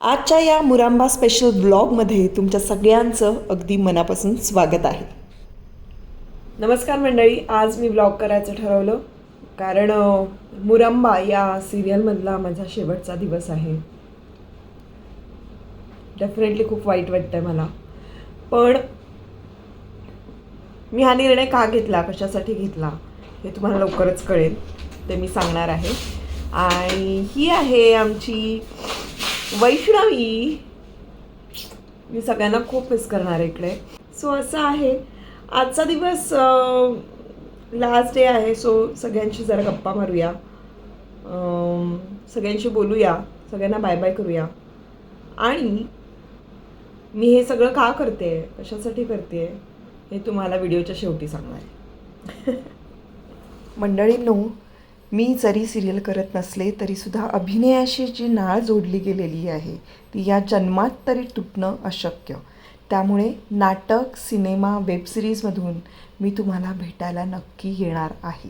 आजच्या या मुरांबा स्पेशल ब्लॉगमध्ये तुमच्या सगळ्यांचं अगदी मनापासून स्वागत आहे. नमस्कार मंडळी, आज मी ब्लॉग करायचं ठरवलं कारण मुरांबा या सिरियलमधला माझा शेवटचा दिवस आहे. डेफिनेटली खूप वाईट वाटतं आहे मला, पण मी हा निर्णय का घेतला, कशासाठी घेतला हे तुम्हाला लवकरच कळेल, ते मी सांगणार आहे. आणि ही आहे आमची वैष्णवी. मी सगळ्यांना खूप मिस करणार आहे इकडे. सो असं आहे, आजचा दिवस लास्ट डे आहे. सो सगळ्यांशी जरा गप्पा मारूया, सगळ्यांशी बोलूया, सगळ्यांना बाय बाय करूया. आणि मी हे सगळं का करते, कशासाठी करते हे तुम्हाला व्हिडिओच्या शेवटी सांगणार आहे. मंडळींनो, मी जरी सिरियल करत नसले तरीसुद्धा अभिनयाशी जी नाळ जोडली गेलेली आहे ती या जन्मात तरी तुटणं अशक्य. त्यामुळे नाटक, सिनेमा, वेबसिरीजमधून मी तुम्हाला भेटायला नक्की येणार आहे.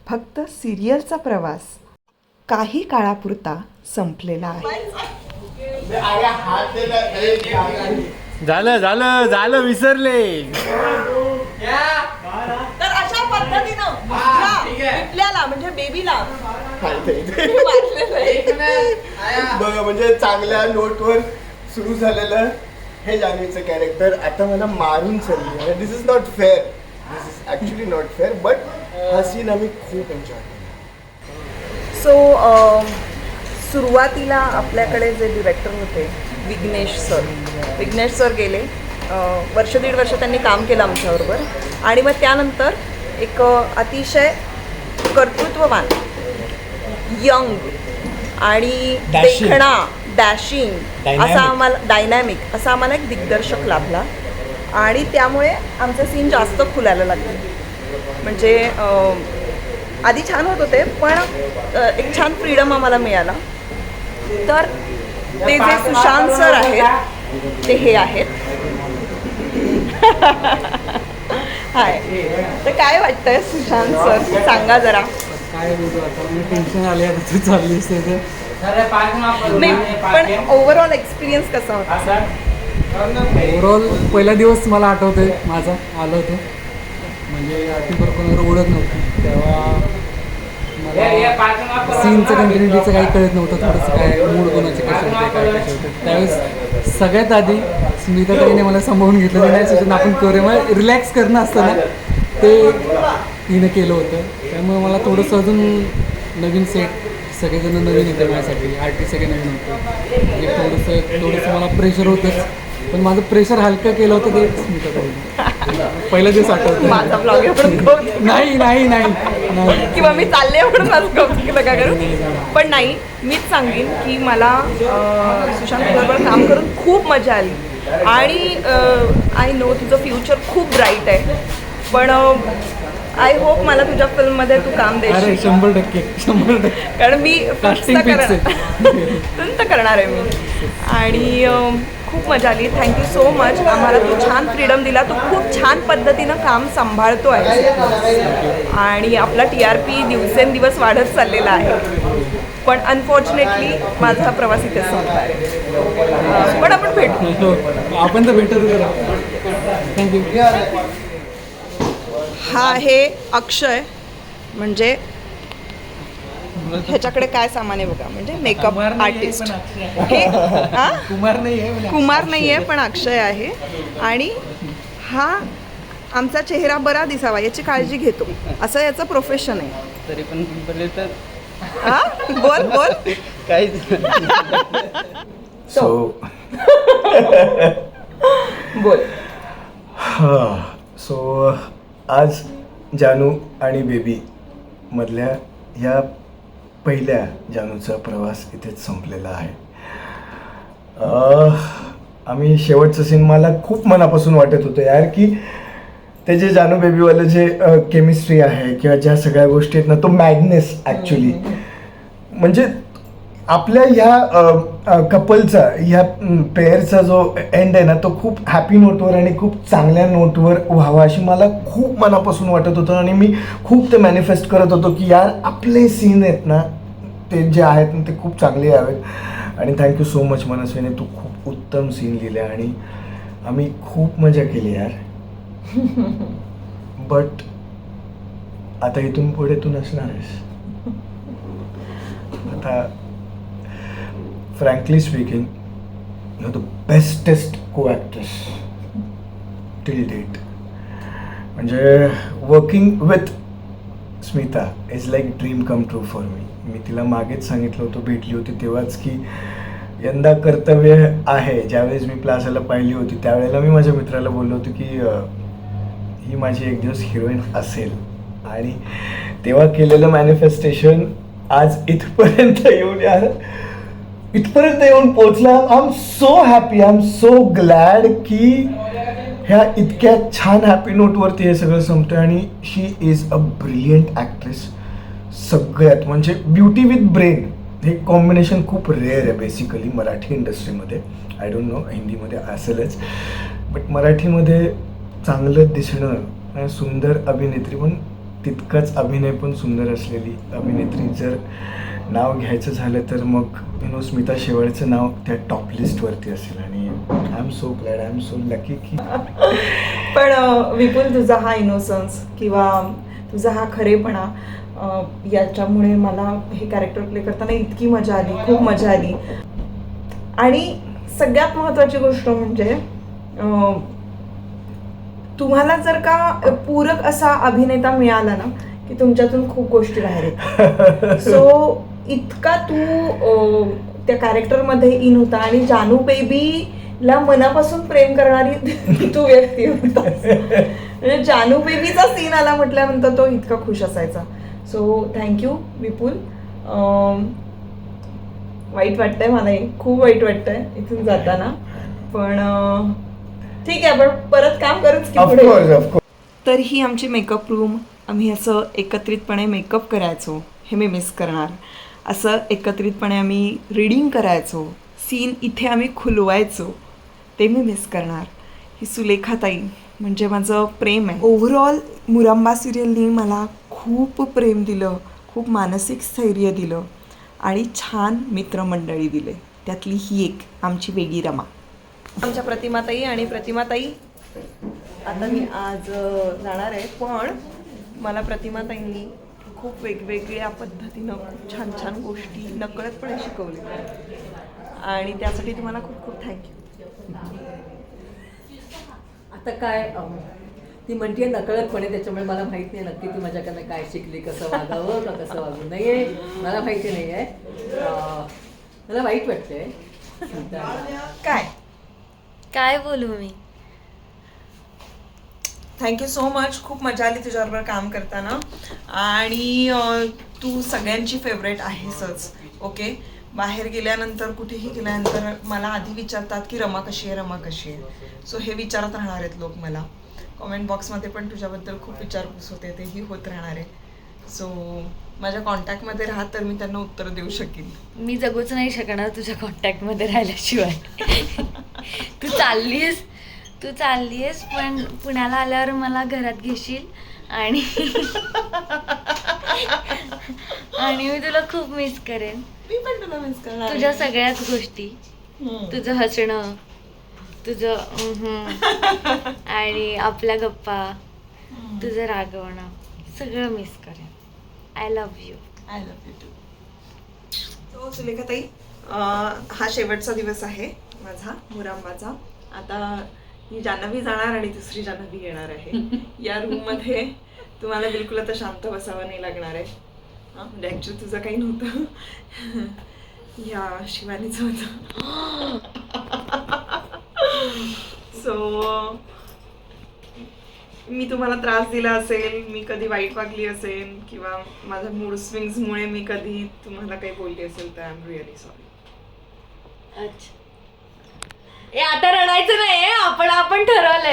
फक्त सिरियलचा प्रवास काही काळापुरता संपलेला आहे. झालं झालं झालं विसरले. तर अशा पद्धतीनं आपल्याला म्हणजे बेबीला बघा, म्हणजे चांगल्या नोटवर सुरू झालेलं हे जान्हवीचं कॅरेक्टर आता मला मारून चालली. This is not fair, this is actually not fair, but हा सीन आम्ही खूप एन्जॉय केला. सो सुरुवातीला आपल्याकडे जे डिरेक्टर होते विघ्नेश सर गेले. वर्ष दीड वर्ष त्यांनी काम केलं आमच्याबरोबर. आणि मग त्यानंतर एक अतिशय कर्तृत्ववान, यंग आणि देखणा, डॅशिंग असा आम्हाला, डायनॅमिक असा आम्हाला एक दिग्दर्शक लाभला. आणि त्यामुळे आमचे सीन जास्त खुलायला लागले. म्हणजे आधी छान होत होते, पण एक छान फ्रीडम आम्हाला मिळाला. तर ते जे सुशांत सर आहेत ते हे आहेत. हाय, तर काय वाटतंय सुशांत सर, सांगा जरा. काय बोलतो आता, मी टेन्शन आले आता तू चाललीस ते. नाही, पण ओव्हरऑल एक्सपिरियन्स कसा होता? ओव्हरऑल पहिला दिवस मला आठवतोय माझा आलं होतं, म्हणजे आठवण कोणावर ओळख नव्हती तेव्हा मला सीनचं कंटिन्युटीचं काही कळत नव्हतं. थोडंसं काय मूड कोणाचे कसे होते, काय कसे होते. त्यावेळेस सगळ्यात आधी स्मिताताईने मला सांभाळून घेतलं. ते नाही सूचना आपण करूया, मला रिलॅक्स करणं असतं ना, ते तिनं केलं होतं. त्यामुळे मला थोडंसं अजून नवीन सेट, सगळेजण नवीन होते माझ्यासाठी, आर्टिस्ट सगळे नवीन होते. म्हणजे थोडंसं मला प्रेशर होतंच, पण माझं प्रेशर हलकं केलं होतं ते स्मिताताईने. पहिला दिवस आठवतं. माझा ब्लॉग नाही नाही नाही किंवा मी चालले म्हणून माझं कौतुक नका करू. पण नाही, मीच सांगेन की मला सुशांत बरोबर काम करून खूप मजा आली. आणि आय नो तुझं फ्युचर खूप ब्राईट आहे, पण आय होप मला तुझ्या फिल्ममध्ये तू काम देशील. 100% कारण मी तुंत करणार आहे मी. आणि खूप मजा आली. Thank you so much. आम्हाला तू छान फ्रीडम दिला. तू खूप छान पद्धतीनं काम सांभाळतो आहे. आणि आपला TRP दिवसेंदिवस वाढत चाललेला आहे. पण अनफॉर्च्युनेटली माझा प्रवास इथे संपला आहे. पण आपण भेटू. आपण तर भेटत. थँक्यू. हा आहे अक्षय, म्हणजे ह्याच्याकडे काय सामान आहे बघा, म्हणजे मेकअप आर्टिस्ट. हे कुमार नाही आहे, पण अक्षय आहे. आणि हा आमचा चेहरा बरा दिसावा याची काळजी घेतो, असं याचं प्रोफेशन आहे. तरी पण तर हा, बोल काहीच. बोल. सो आज जानू आणि बेबी मधल्या ह्या पहिल्या जानूचा प्रवास इथेच संपलेला आहे. आम्ही शेवटचं सीन मला खूप मनापासून वाटत होतं यार, की ते जे जानू बेबीवालं जे केमिस्ट्री आहे किंवा ज्या सगळ्या गोष्टी आहेत ना, तो मॅडनेस ॲक्च्युली म्हणजे आपल्या ह्या कपलचा, ह्या पेअरचा जो एंड आहे ना, तो खूप हॅपी नोटवर आणि खूप चांगल्या नोटवर व्हावा अशी मला खूप मनापासून वाटत होतं. आणि मी खूप ते मॅनिफेस्ट करत होतो की यार आपले सीन आहेत ना ते जे आहेत ना ते खूप चांगले यावेत. आणि थँक्यू सो मच मनस्विनी, तू खूप उत्तम सीन लिहिले आणि आम्ही खूप मजा केली यार. बट आता इथून पुढे तू नसणार आहेस. आता frankly speaking you the bestest co actress till date. म्हणजे working with Smita is like dream come true for me. मी तिला मागेच सांगितलं होतं, भेटली होती तेव्हाच, की यंदा कर्तव्य आहे. ज्यावेळेस मी प्लाझाला पाहिली होती त्यावेळेला मी माझ्या मित्राला बोललो होतो की ही माझी एक दिवस हिरोईन असेल. आणि तेव्हा केलेलं मॅनिफेस्टेशन आज इथपर्यंत येऊन पोचला. I am so happy, I am so glad की ह्या इतक्या छान हॅपी नोटवरती हे सगळं संपतं. आणि शी इज अ ब्रिलियंट ॲक्ट्रेस. सगळ्यात म्हणजे ब्युटी विथ ब्रेन हे कॉम्बिनेशन खूप रेअर आहे बेसिकली मराठी इंडस्ट्रीमध्ये. आय डोंट नो हिंदीमध्ये असेलच, बट मराठीमध्ये चांगलं दिसणं, सुंदर अभिनेत्री पण तितकंच अभिनय पण सुंदर असलेली अभिनेत्री जर नाव घ्यायचं झालं तर मग स्मिता शेवाळचं नाव त्या टॉप लिस्टवरती असेल. आणि I am so glad, I am so lucky की. पण विपुल, तुझा हा इनोसन्स किंवा तुझा हा खरेपणा, याच्यामुळे मला हे कॅरेक्टर प्ले करताना इतकी मजा आली, खूप मजा आली. आणि सगळ्यात महत्त्वाची गोष्ट म्हणजे तुम्हाला जर का पूरक असा अभिनेता मिळाला ना की तुमच्यातून खूप गोष्टी बाहेर येतात. सो इतका तू त्या कॅरेक्टरमध्ये इन होता आणि जानू बेबीला मनापासून प्रेम करणारी तू व्यक्ती होता. म्हणजे जानू बेबीचा सीन आला म्हटल्यानंतर तो इतका खुश असायचा. सो थँक्यू विपुल. वाईट वाटतंय मला, खूप वाईट वाटतंय इथून जाताना, पण ठीक आहे, आपण परत काम करूच की पुढे. तर ही आमची मेकअप रूम, आम्ही असं एकत्रितपणे मेकअप करायचो, हे मी मिस करणार. असं एकत्रितपणे आम्ही रीडिंग करायचो, सीन इथे आम्ही खुलवायचो, ते मी मिस करणार. ही सुलेखाताई म्हणजे माझं प्रेम आहे. ओव्हरऑल मुरांबा सिरियलनी मला खूप प्रेम दिलं, खूप मानसिक स्थैर्य दिलं आणि छान मित्रमंडळी दिले. त्यातली ही एक आमची वेगळी रमा. आमच्या प्रतिमाताई आणि प्रतिमाताई, आता मी आज जाणार आहे, पण मला प्रतिमाताईंनी खूप वेगवेगळ्या पद्धतीनं खूप छान छान गोष्टी नकळतपणे शिकवल्या आणि त्यासाठी तुम्हाला खूप खूप थँक्यू. आता काय ती म्हणते नकळतपणे, त्याच्यामुळे मला माहित नाही नक्की ती माझ्याकडनं काय शिकली, कसं वागावं का कसं वागू नये मला माहिती नाही आहे. मला वाईट वाटतंय. काय बोलू मी. Thank you so much. खूप मजा आली तुझ्याबरोबर काम करताना आणि तू सगळ्यांची फेवरेट आहेसच. ओके, बाहेर गेल्यानंतर कुठेही गेल्यानंतर मला आधी विचारतात की रमा कशी आहे, रमा कशी आहे. सो हे विचारत राहणार आहेत लोक मला. कॉमेंट बॉक्समध्ये पण तुझ्याबद्दल खूप विचारपूस होते, तेही होत राहणार आहे. सो माझ्या कॉन्टॅक्टमध्ये राहा तर मी त्यांना उत्तर देऊ शकेन. मी जगूच नाही शकणार तुझ्या कॉन्टॅक्टमध्ये राहिल्याशिवाय. तू चाललीयस पण पुण्याला आल्यावर मला घरात घेशील आणि आणि मी तुला खूप मिस करेन. मी पण तुला मिस करणार. तुझ्या सगळ्याच गोष्टी, तुझं हसणं, तुझं आणि आपल्या गप्पा, तुझं रागवणं, सगळं मिस करेन. I love you. I love you too. So सुलेखाताई, हा शेवटचा दिवस आहे माझा मुरांबाचा. आता ही जान्हवी जाणार आणि दुसरी जान्हवी येणार आहे. या रूममध्ये तुम्हाला बिलकुल आता शांत बसावं नाही लागणार आहे. म्हणजे ॲक्च्युली तुझं काही नव्हतं, ह्या शिवानीचं होतं. सो मी तुम्हाला त्रास दिला असेल, मी कधी वाईट वागली असेल किंवा माझ्या मूड स्विंग्समुळे मी कधी तुम्हाला काही बोलली असेल तर आय एम रिअली सॉरी. अच्छा, ए आता रडायचं नाही.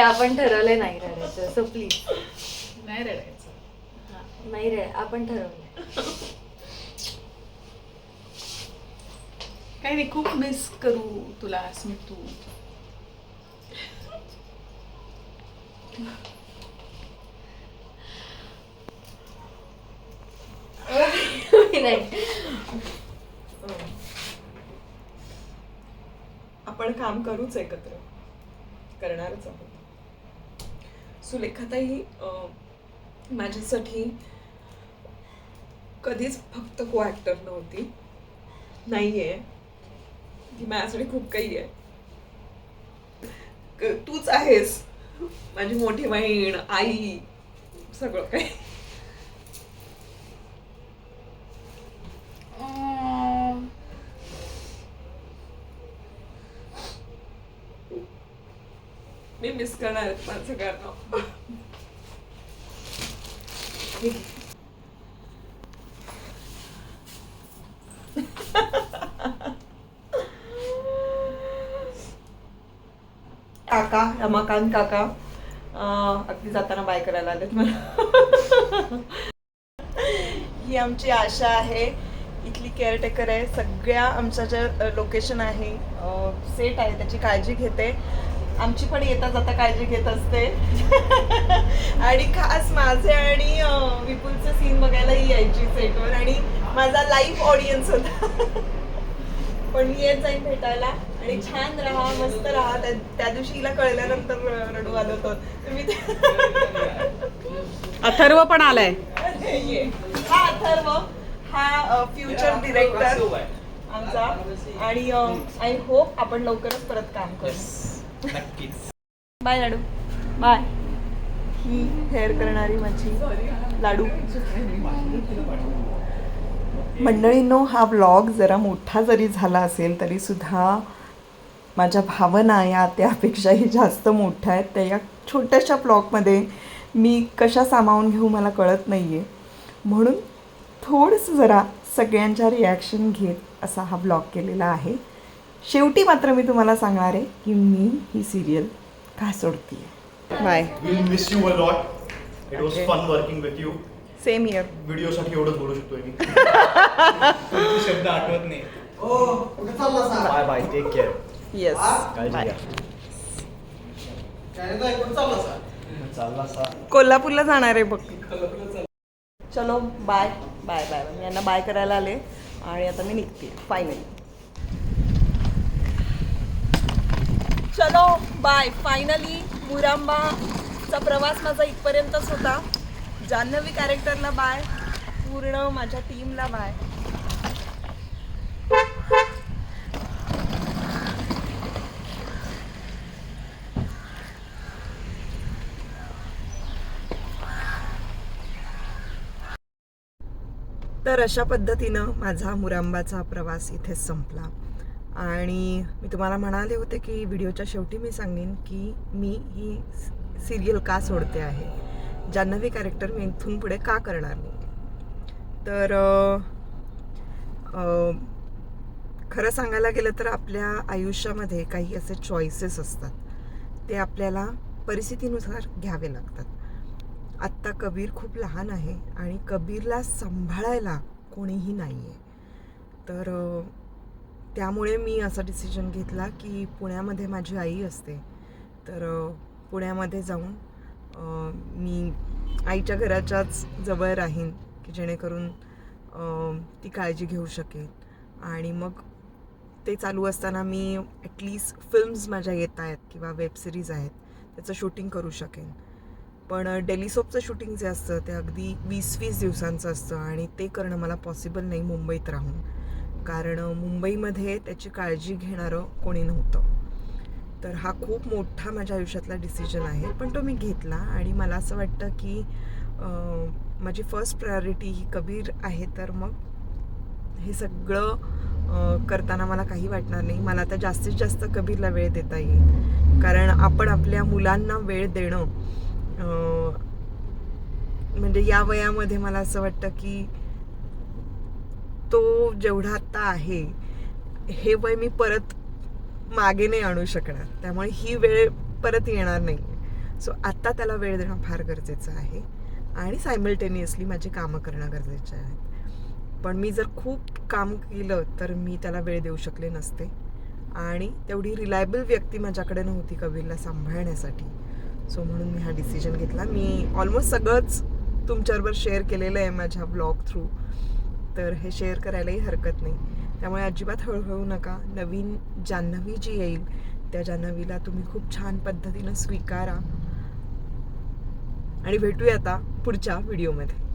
आपण ठरवलंय नाही रडायचं. सो प्लीज नाही रडायचं. नाही रे, आपण ठरवलंय. काही नाही, खूप मिस करू तुला स्मितू. नाही आपण काम करूच एकत्र, करणारच आहोत. सुलेखाताई माझ्यासाठी कधीच फक्त को ॲक्टर नव्हती, नाही आहे. ती माझ्यासाठी खूप काही आहे. तूच आहेस माझी मोठी बहीण, आई, सगळं काही. मी मिस करणार आहे तुम्हाला सगळ्यांना. काका, रमाकांत काका अगदी जाताना बाय करायला आलेत मला. ही आमची आशा आहे, इथली केअरटेकर आहे. सगळ्या आमच्या ज्या लोकेशन आहे, सेट आहे, त्याची काळजी घेते. आमची पण येता जाता काळजी घेत असते. आणि खास माझे आणि विपुलचे सीन बघायलाही यायची सेटवर, आणि माझा लाईव्ह ऑडियन्स होता. पण मी येत जाईन भेटायला. आणि छान राहा, मस्त राहा. त्या दिवशी हिला कळल्यानंतर रडू आलं होतं. अथर्व पण आलाय. हा अथर्व, हा फ्युचर डिरेक्टर आमचा. आणि आय होप आपण लवकरच परत काम करू. नक्कीच. बाय लाडू, बाय. ही हेअर करणारी माझी लाडू. मंडळींनो, हा व्लॉग जरा मोठा जरी झाला असेल तरी सुद्धा माझ्या भावना या त्यापेक्षाही जास्त मोठ्या आहेत. त्या या छोट्याशा व्लॉगमध्ये मी कशा सामावून घेऊ मला कळत नाही आहे. म्हणून थोडंसं जरा सगळ्यांच्या रिॲक्शन घेत असा हा व्लॉग केलेला आहे. शेवटी मात्र मी तुम्हाला सांगणार आहे की मी ही सिरियल का सोडते. Bye. We'll miss you a lot. It was fun working with you. Same year. व्हिडिओसाठी एवढंच बोलू शकतोय मी. शब्द आठवत नाही. Bye bye, take care. Yes, काळजी बाय. घ्या. चालला सा. कोल्हापूरला जाणार आहे बघ. चलो बाय बाय बाय. मी यांना बाय करायला आले आणि आता मी निघते फायनली. चलो बाय. फायनली मुरांबाचा प्रवास माझा इथपर्यंतच होता. जान्हवी कॅरेक्टरला बाय, पूर्ण माझ्या टीमला बाय. तर अशा पद्धतीनं माझा मुरांबाचा प्रवास इथेच संपला. आणि मी तुम्हाला म्हणाले होते की व्हिडिओच्या शेवटी मी सांगेन की मी ही सिरियल का सोडते आहे, जान्हवी कॅरेक्टर मी इथून पुढे का करणार नाही. तर खरं सांगायला गेलं तर आपल्या आयुष्यामध्ये काही असे चॉईसेस असतात, ते आपल्याला परिस्थितीनुसार घ्यावे लागतात. आत्ता कबीर खूप लहान आहे आणि कबीरला सांभाळायला कोणीही नाही आहे. तर त्यामुळे मी असा डिसिजन घेतला की पुण्यामध्ये माझी आई असते, तर पुण्यामध्ये जाऊन मी आईच्या घराच्याच जवळ राहीन की जेणेकरून ती काळजी घेऊ शकेन. आणि मग ते चालू असताना मी ॲटलिस्ट फिल्म्स माझ्या येत आहेत किंवा वेबसिरीज आहेत त्याचं शूटिंग करू शकेन. पण डेलिसोपचं शूटिंग जे असतं ते अगदी 20-20 दिवसांचं असतं आणि ते करणं मला पॉसिबल नाही मुंबईत राहून, कारण मुंबईमध्ये त्याची काळजी घेणारं कोणी नव्हतं. तर हा खूप मोठा माझ्या आयुष्यातला डिसिजन आहे, पण तो मी घेतला. आणि मला असं वाटतं की माझी फर्स्ट प्रायोरिटी ही कबीर आहे. तर मग हे सगळं करताना मला काही वाटणार नाही. मला आता जास्तीत जास्त कबीरला वेळ देता येईल, कारण आपण आपल्या मुलांना वेळ देणं म्हणजे या वयामध्ये मला असं वाटतं की तो जेवढा आत्ता आहे हे वय मी परत मागे नाही आणू शकणार, त्यामुळे ही वेळ परत येणार नाही. सो आत्ता त्याला वेळ देणं फार गरजेचं आहे आणि सायमल्टेनियसली माझी कामं करणं गरजेचं आहे. पण मी जर खूप काम केलं तर मी त्याला वेळ देऊ शकले नसते आणि तेवढी रिलायबल व्यक्ती माझ्याकडे नव्हती कबीरला सांभाळण्यासाठी. सो म्हणून मी हा डिसिजन घेतला. मी ऑलमोस्ट सगळंच तुमच्याबरोबर शेअर केलेलं आहे माझ्या ब्लॉग थ्रू, तर हे शेअर करायलाही हरकत नाही. त्यामुळे अजिबात हळूहळू नका. नवीन जान्हवी जी येईल त्या जान्हवीला तुम्ही खूप छान पद्धतीनं स्वीकारा आणि भेटूया आता पुढच्या व्हिडिओमध्ये.